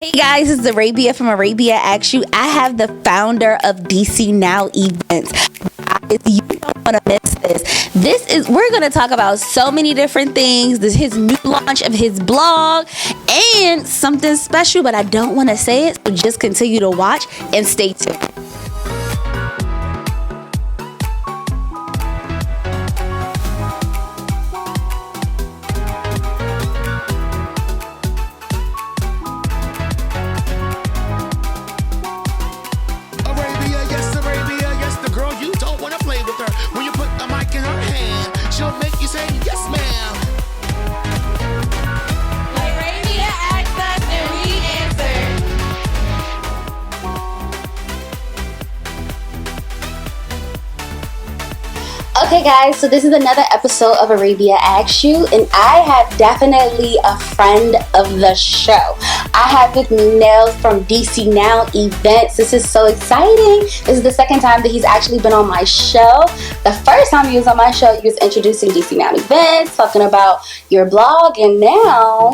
Hey guys, it's Arabia from Arabia Ask You. I have the founder of DC Now Events. Guys, you don't want to miss this. We're going to talk about so many different things. This is his new launch of his blog and something special, but I don't want to say it. So just continue to watch and stay tuned. Arabia, yes, the girl you don't wanna play with her. When you put the mic in her hand, she'll make you say, yes, ma'am. Arabia asked us and we answered. Okay guys, so this is another episode of Arabia Asks You, and I have definitely a friend of the show. I have with me Nels from DC Now Events. This is so exciting. This is the second time that he's actually been on my show. The first time he was on my show, he was introducing DC Now Events, talking about your blog, and now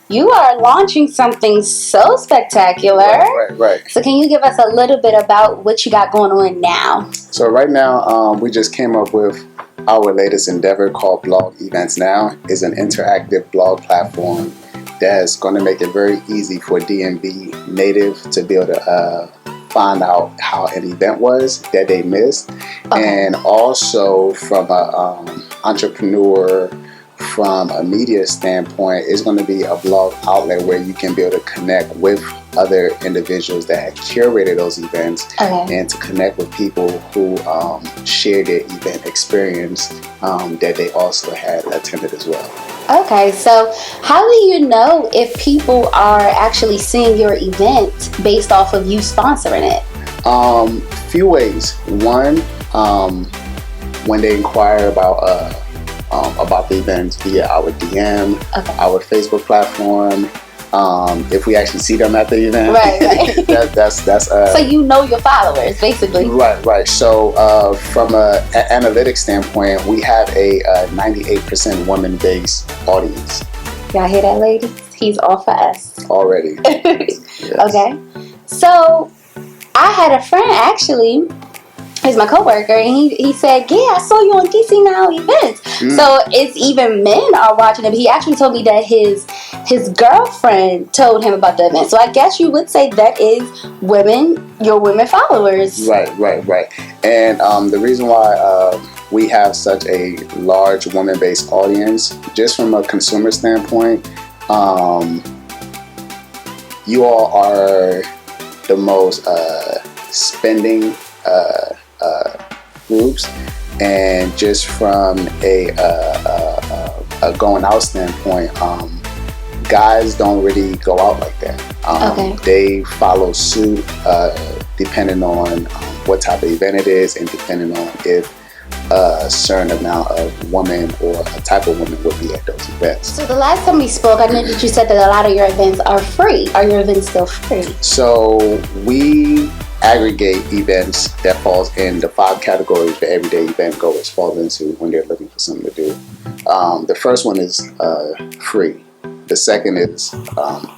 you are launching something so spectacular. Right. So can you give us a little bit about what you got going on now? So right now, we just came up with our latest endeavor called Blog Events Now. It's an interactive blog platform that's going to make it very easy for DMV native to be able to find out how an event was that they missed. Okay. And also from a entrepreneur, from a media standpoint, it's going to be a blog outlet where you can be able to connect with other individuals that have curated those events, Okay. and to connect with people who share their event experience that they also had attended as well. Okay, so how do you know if people are actually seeing your event based off of you sponsoring it? Few ways. One, when they inquire about the events via our DM, Okay. our Facebook platform. If we actually see them at the event, Right. that's So you know your followers, basically. right. So from an analytics standpoint, we have a 98% woman-based audience Y'all hear that, ladies? He's all for us. already. Yes. Okay. So I had a friend actually. He's my coworker, and he said, "Yeah, I saw you on DC Now Events." So it's even men are watching it. He actually told me that his girlfriend told him about the event. So I guess you would say that is your women followers. Right. And the reason why we have such a large woman-based audience, just from a consumer standpoint, you all are the most spending groups, and just from a going out standpoint, guys don't really go out like that. Okay. They follow suit depending on what type of event it is, and depending on if a certain amount of women or a type of woman would be at those events. So the last time we spoke, I know that you said that a lot of your events are free. Are your events still free? So we aggregate events that falls in the 5 categories that everyday event goers fall into when they're looking for something to do. The first one is free. The second is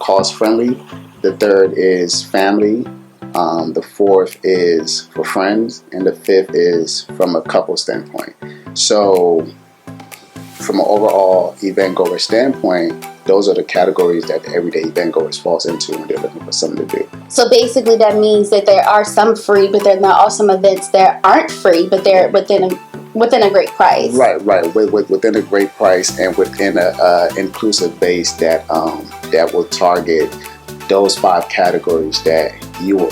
cost friendly. The third is family. The fourth is for friends, and the fifth is from a couple standpoint. So from an overall event goer standpoint, those are the categories that the everyday event goers falls into when they're looking for something to do. So basically that means that there are some free, but there are some events that aren't free, but they're within a great price. Right. Within a great price, and within a inclusive base that will target those 5 categories that you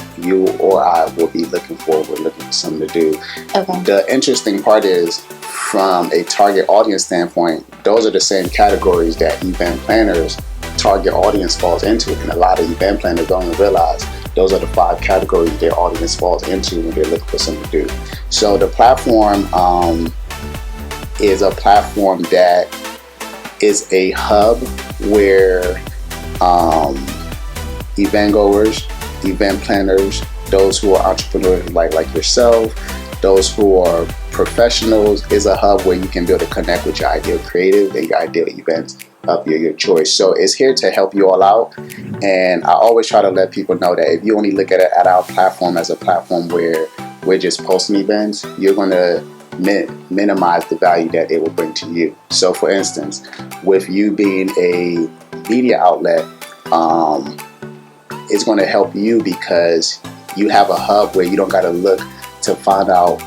or I will be looking for. We're looking for something to do. Okay. The interesting part is, from a target audience standpoint, those are the same categories that event planners target audience falls into, and a lot of event planners don't even realize those are the 5 categories their audience falls into when they're looking for something to do. So the platform is a platform that is a hub where event goers, event planners, those who are entrepreneurs like yourself, those who are professionals, is a hub where you can be able to connect with your ideal creative and your ideal events of your choice. So it's here to help you all out. And I always try to let people know that if you only look at our platform as a platform where we're just posting events, you're going to minimize the value that it will bring to you. So for instance, with you being a media outlet, it's going to help you because you have a hub where you don't got to look to find out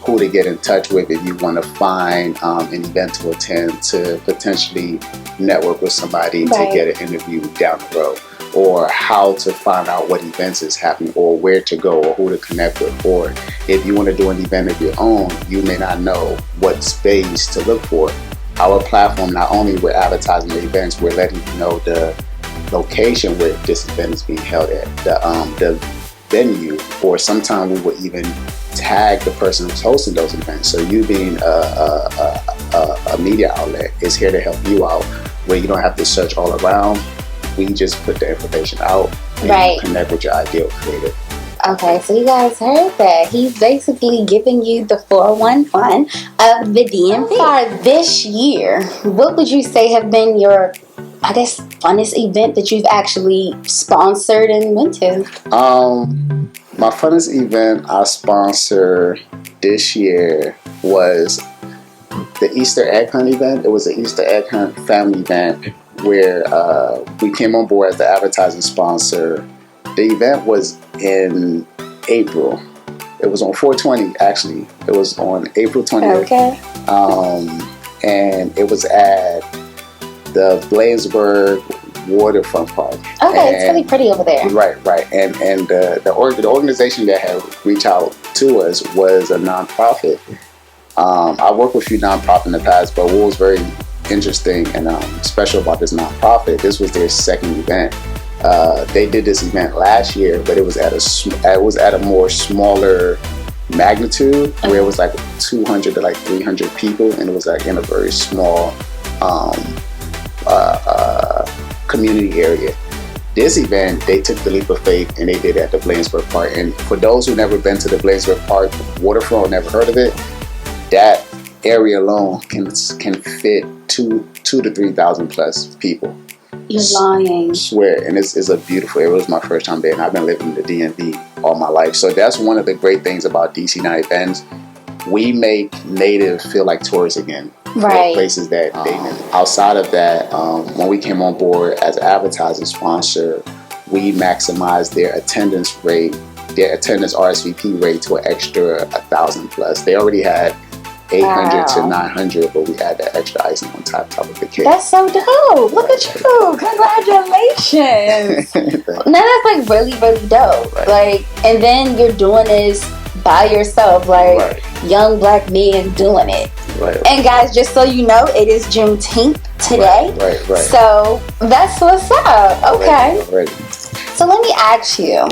who to get in touch with if you want to find an event to attend, to potentially network with somebody to get an interview down the road, or how to find out what events is happening, or where to go, or who to connect with. Or if you want to do an event of your own, you may not know what space to look for. Our platform, not only we're advertising the events, we're letting you know the location where this event is being held at, the venue, or sometimes we will even tag the person who's hosting those events. So you being a media outlet is here to help you out, where you don't have to search all around. We just put the information out and connect with your ideal creator. Okay, so you guys heard that. He's basically giving you the 411 of the DMV. For this year, what would you say have been your, I guess, funnest event that you've actually sponsored and went to? My funnest event I sponsored this year was the Easter egg hunt event. It was an Easter egg hunt family event where we came on board as the advertising sponsor. The event was in April. It was on 4/20 actually. It was on April 20th. Okay. And it was at the Bladensburg Waterfront Park. Okay, it's really pretty over there. Right. And the organization that had reached out to us was a nonprofit. I worked with a few nonprofits in the past, but what was very interesting and special about this nonprofit, this was their second event. They did this event last year, but it was at a more smaller magnitude, where it was like 200 to like 300 people, and it was like in a very small community area. This event, they took the leap of faith and they did it at the Bladensburg Park. And for those who've never been to the Bladensburg Park waterfront or never heard of it, that area alone can fit 2,000 to 3,000 plus people. You're lying. I swear, and it's a beautiful area. It was my first time there, and I've been living in the DMV all my life. So that's one of the great things about DC.Now.Events. We make native feel like tourists again. Right. Places that they know. Outside of that, when we came on board as an advertising sponsor, we maximized their attendance rate, their attendance RSVP rate to an extra 1,000 plus. They already had 800 to 900, but we had that extra icing on top of the cake. That's so dope. Look at you. Congratulations. Now that's like really, really dope. Right. Like, and then you're doing this by yourself, like young black men doing it. Right. And guys, just so you know, it is Juneteenth today. Right. So that's what's up. Okay. Already. So let me ask you,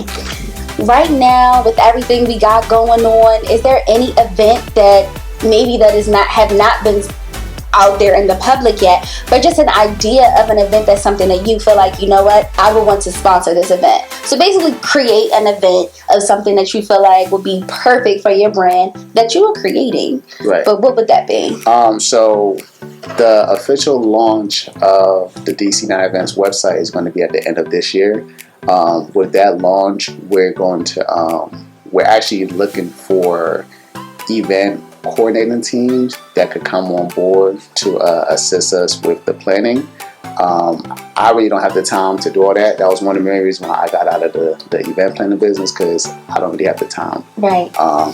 right now with everything we got going on, is there any event that maybe that have not been out there in the public yet, but just an idea of an event that's something that you feel like, you know what, I would want to sponsor this event? So basically create an event of something that you feel like would be perfect for your brand that you are creating. Right. But what would that be? So the official launch of the DC.Now.Events website is going to be at the end of this year. With that launch, we're actually looking for event coordinating teams that could come on board to assist us with the planning. I really don't have the time to do all that. That was one of the main reasons why I got out of the event planning business, because I don't really have the time. Right.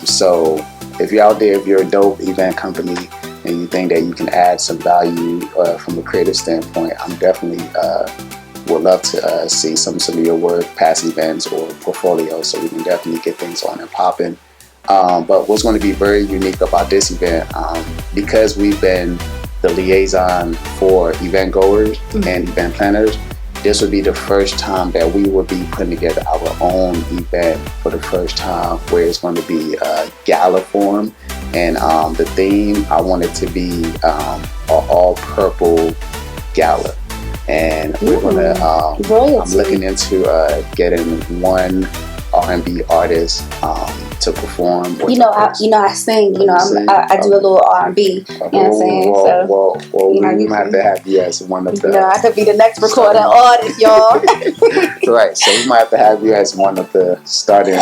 So if you're out there, if you're a dope event company and you think that you can add some value from a creative standpoint, I'm definitely would love to see some of your work, past events or portfolio, so we can definitely get things on and popping. But what's going to be very unique about this event, because we've been the liaison for event goers and event planners, this would be the first time that we will be putting together our own event for the first time, where it's going to be a gala form. And the theme, I want it to be an all purple gala. And we're going to, I'm looking into getting one R&B artist to perform. Or I sing. I do a little R&B. You know what I'm saying? Whoa. You know, we might have to have you as one of the. I could be the next recording artist, y'all. Right, so we might have to have you as one of the starting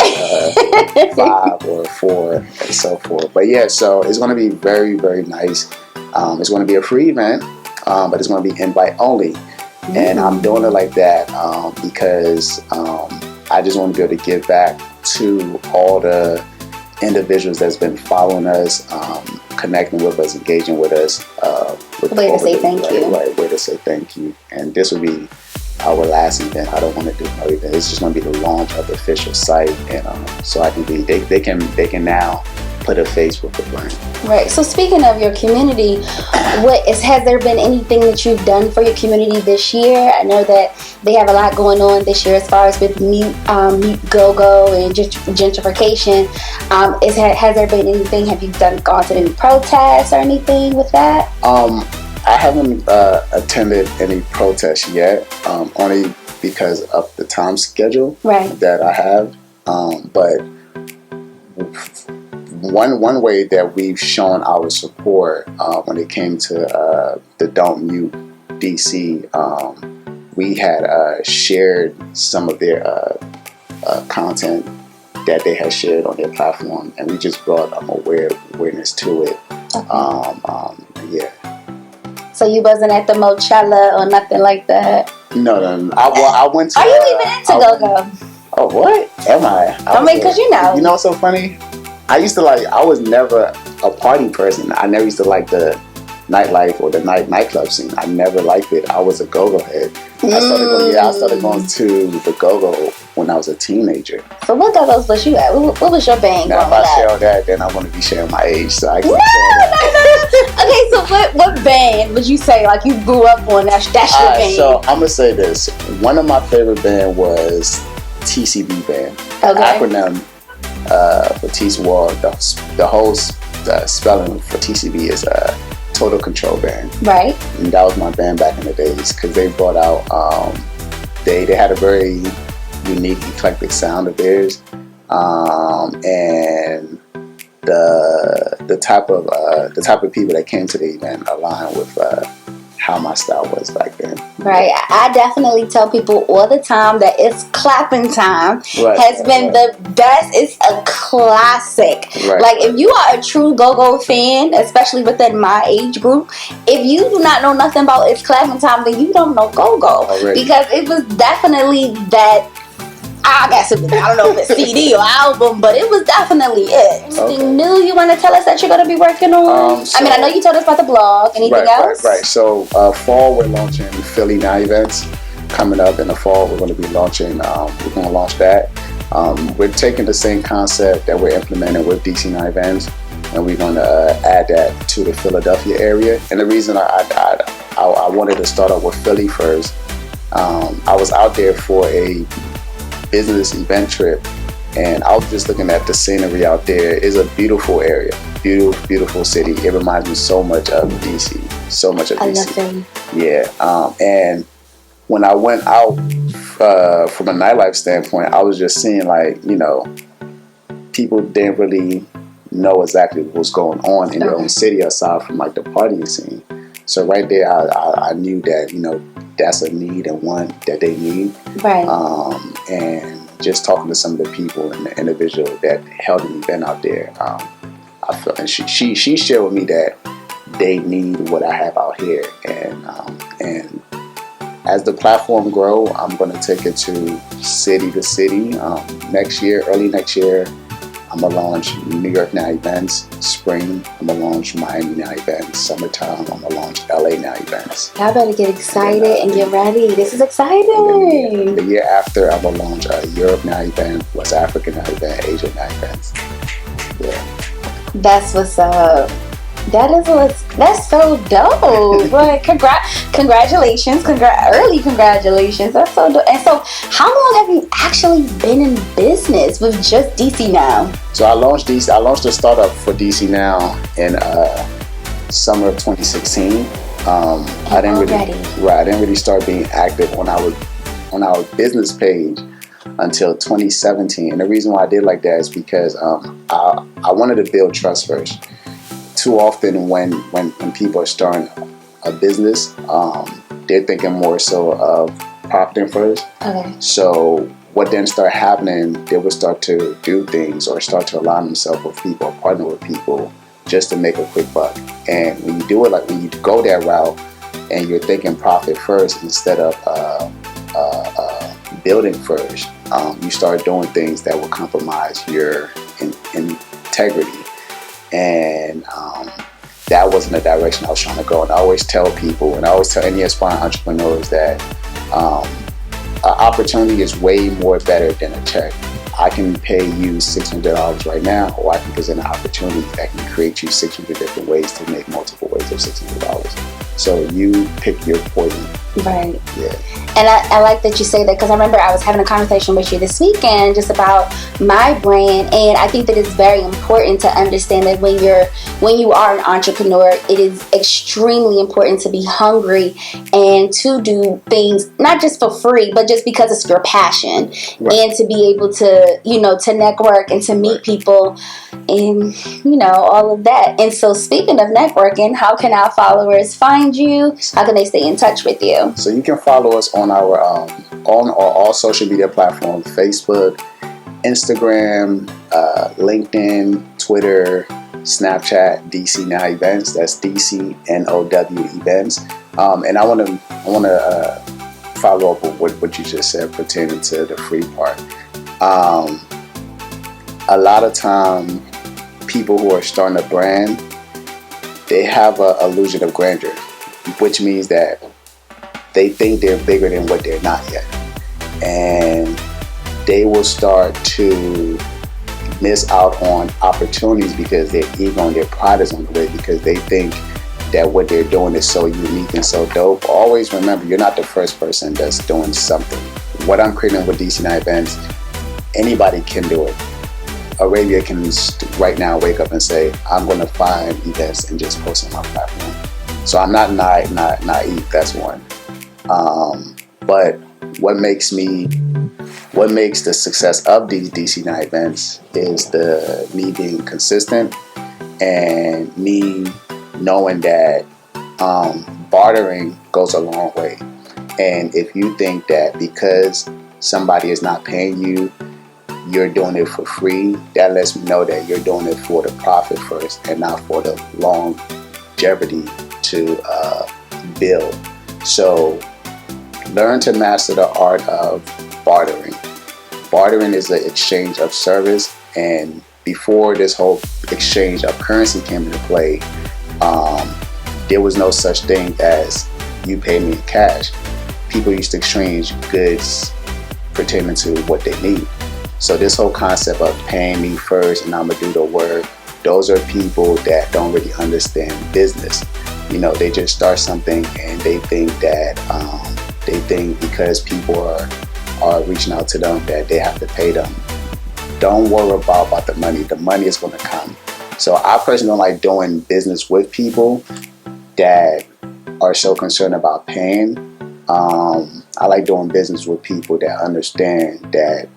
5 or 4 and so forth. But yeah, so it's going to be very, very nice. It's going to be a free event, but it's going to be invite only. And I'm doing it like that because I just want to be able to give back to all the individuals that's been following us, connecting with us, engaging with us. Way to say thank you. Right, way to say thank you. And this will be our last event. I don't want to do another event. It's just going to be the launch of the official site, and so I can be. They can now put a face with the brand. Right. So speaking of your community, has there been anything that you've done for your community this year? I know that they have a lot going on this year as far as with Mute Go-Go and gentrification. Has there been anything? Have you gone to any protests or anything with that? I haven't attended any protests yet, only because of the time schedule that I have. But one way that we've shown our support when it came to the Don't Mute DC, we had shared some of their content that they had shared on their platform, and we just brought awareness to it. Yeah. So you wasn't at the Mochella or nothing like that? No. I went to. Are you even into go-go? Oh, what? Am I? I mean, because You know what's so funny? I used to I was never a party person. I never used to like the nightlife or the nightclub scene. I never liked it. I was a go-go head. I started going to the go-go when I was a teenager. So what go-go's was you at? What was your band now, growing if I up? share that, then I'm going to be sharing my age. So I can't No. Okay, so what band would you say like you grew up on? That's your band. So I'm going to say this. One of my favorite band was TCB band. Okay. The acronym for TCB, the whole spelling for TCB is Total Control Band. Right. And that was my band back in the days because they brought out, they had a very unique, eclectic sound of theirs. And the type of people that came to the event aligned with how my style was back then. Right. I definitely tell people all the time that It's Clapping Time has been the best. It's a classic. Like if you are a true go-go fan, especially within my age group, if you do not know nothing about It's Clapping Time, then you don't know go-go. Because it was definitely that. I guess I don't know if it's CD or album, but it was definitely it. Anything new you want to tell us that you're going to be working on? I mean, I know you told us about the blog. Anything else? Right. So fall, we're launching Philly Now Events. Coming up in the fall, we're going to be launching. We're going to launch that. We're taking the same concept that we're implementing with DC Now Events, and we're going to add that to the Philadelphia area. And the reason I wanted to start off with Philly first, I was out there for a business event trip, and I was just looking at the scenery out there. It's a beautiful area, beautiful city. It reminds me so much of DC, so much of DC. I love Philly. Yeah, and when I went out from a nightlife standpoint, I was just seeing people didn't really know exactly what was going on in their own city aside from the partying scene. So right there, I knew that that's a need and one that they need. Right. And just talking to some of the people and the individual that held an event out there, I felt, and she shared with me that they need what I have out here, and as the platform grow, I'm going to take it to city. Early next year, I'm going to launch New York Now Events. Spring, I'm going to launch Miami Now Events. Summertime, I'm going to launch LA Now Events. Y'all better get excited and get ready. This is exciting. The year after, I'm going to launch Europe Now Event, West Africa Now Event, Asia Now Events. Yeah. That's what's up. That's so dope. Like, congratulations. Early congratulations. That's so dope. And so, how long have you actually been in business with just DC Now? So I launched the startup for DC Now in summer of 2016. I didn't really start being active on our business page until 2017. And the reason why I did like that is because I wanted to build trust first. Too often when people are starting a business, they're thinking more so of profiting first. Okay. So what then start happening, they would start to do things or start to align themselves with people or partner with people just to make a quick buck. And when you do it, like when you go that route and you're thinking profit first instead of building first, you start doing things that will compromise your integrity. And that wasn't the direction I was trying to go. And I always tell people, and I always tell any aspiring entrepreneurs that an opportunity is way more better than a check. I can pay you $600 right now, or I can present an opportunity that can create you 600 different ways to make multiple ways of $600. So you pick your poison. Right. Yeah. And I like that you say that, because I remember I was having a conversation with you this weekend just about my brand, and I think that it's very important to understand that when you are an entrepreneur, it is extremely important to be hungry and to do things not just for free, but just because it's your passion. Right. And to be able to, to network and to meet people and, all of that. And so speaking of networking, how can our followers find you? How can they stay in touch with you? So you can follow us on our all social media platforms: Facebook, Instagram, LinkedIn, Twitter, Snapchat, DC Now Events. That's DCNOW Events. And I want to follow up with what you just said pertaining to the free part. A lot of time, people who are starting a brand, they have an illusion of grandeur, which means that they think they're bigger than what they're not yet. And they will start to miss out on opportunities because their ego and their pride is on the way, because they think that what they're doing is so unique and so dope. Always remember, you're not the first person that's doing something. What I'm creating with DC Now Events, anybody can do it. Arabia can right now wake up and say, I'm going to find events and just post on my platform. So I'm not naive, that's one. But what makes the success of these DC Now Events is me being consistent and me knowing that bartering goes a long way. And if you think that because somebody is not paying you, you're doing it for free, that lets me know that you're doing it for the profit first and not for the longevity to build. So learn to master the art of bartering. Bartering is the exchange of service, and before this whole exchange of currency came into play, there was no such thing as you pay me in cash. People used to exchange goods pertaining to what they need. So this whole concept of paying me first and I'm gonna do the work, those are people that don't really understand business. They just start something and they think that because people are reaching out to them that they have to pay them. Don't worry about the money. The money is going to come. So I personally don't like doing business with people that are so concerned about paying. I like doing business with people that understand that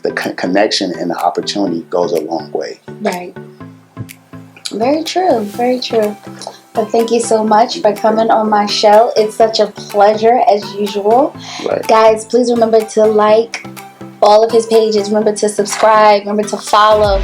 the connection and the opportunity goes a long way. Right. Very true. Very true. But thank you so much for coming on my show. It's such a pleasure as usual. Right. Guys, please remember to like all of his pages. Remember to subscribe. Remember to follow.